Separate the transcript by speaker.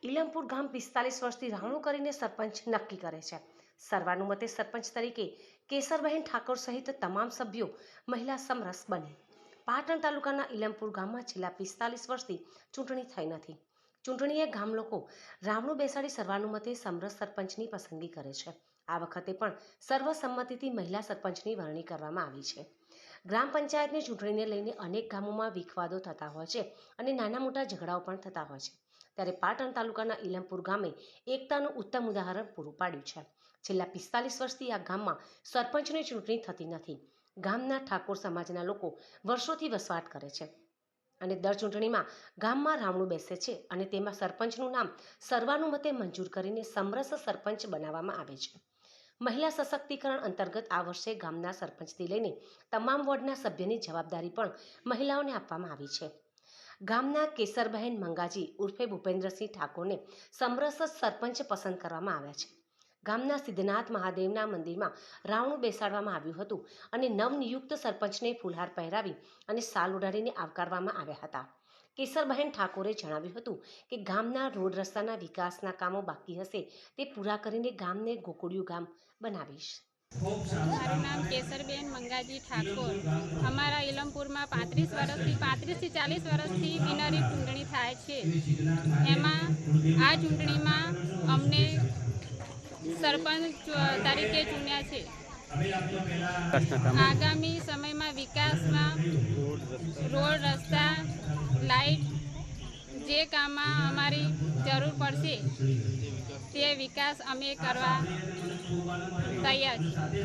Speaker 1: ઇલમપુર ગામ 45 વર્ષથી રાવણું કરીને સરપંચ નક્કી કરે છે। સર્વાનુમતે સરપંચ તરીકે કેસરબહેન ઠાકોર સહિત તમામ સભ્યો મહિલા સમરસ બની। પાટણ તાલુકાના ઇલમપુર ગામમાં છેલ્લા 45 વર્ષથી ચૂંટણી થઈ નથી। ચૂંટણીએ ગામ લોકો રાવણું બેસાડી સર્વાનુમતે સમરસ સરપંચની પસંદગી કરે છે। આ વખતે પણ સર્વસંમતિથી મહિલા સરપંચની વરણી કરવામાં આવી છે। ગ્રામ પંચાયતની ચૂંટણીને લઈને અનેક ગામોમાં વિખવાદો થતા હોય છે અને નાના મોટા ઝઘડાઓ પણ થતા હોય છે। ત્યારે પાટણ તાલુકાના ઇલમપુર ગામે એકતાનું ઉત્તમ ઉદાહરણ પૂરું પાડ્યું છે। છેલ્લા 45 વર્ષથી આ ગામમાં સરપંચની ચૂંટણી થતી નથી। ગામના ઠાકોર સમાજના લોકો વર્ષોથી વસવાટ કરે છે અને દર ચૂંટણીમાં ગામમાં રાવણું બેસે છે અને તેમાં સરપંચનું નામ સર્વાનુમતે મંજૂર કરીને સમરસ સરપંચ બનાવવામાં આવે છે। મહિલા સશક્તિકરણ અંતર્ગત આ વર્ષે ગામના સરપંચથી લઈને તમામ વોર્ડના સભ્યની જવાબદારી પણ મહિલાઓને આપવામાં આવી છે। ગામના કેસરબહેન મંગાજી ઉર્ફે ભૂપેન્દ્રસિંહ ઠાકોરને સમરસ સરપંચ પસંદ કરવામાં આવ્યા છે। ગામના સિદ્ધનાથ મહાદેવના મંદિરમાં રાવણું બેસાડવામાં આવ્યું હતું અને નવનિયુક્ત સરપંચને ફૂલહાર પહેરાવી અને શાલ ઉડાડીને આવકારવામાં આવ્યા હતા। કેસરબહેન ઠાકોરે જણાવ્યું હતું કે ગામના રોડ રસ્તાના વિકાસના કામો બાકી હશે તે પૂરા કરીને ગામને ગોકુળિયું ગામ બનાવીશ।
Speaker 2: મારું નામ કેસરબેન મંગાજી ઠાકોર। અમારા ઇલમપુરમાં 35 થી 40 વર્ષથી બિનહરીફ ચૂંટણી થાય છે। એમાં આ ચૂંટણીમાં અમને સરપંચ તરીકે ચૂન્યા છે। આગામી સમયમાં વિકાસમાં રોડ રસ્તા લાઇટ જે કામમાં અમારી જરૂર પડશે તે વિકાસ અમે કરવા તૈયાર છીએ।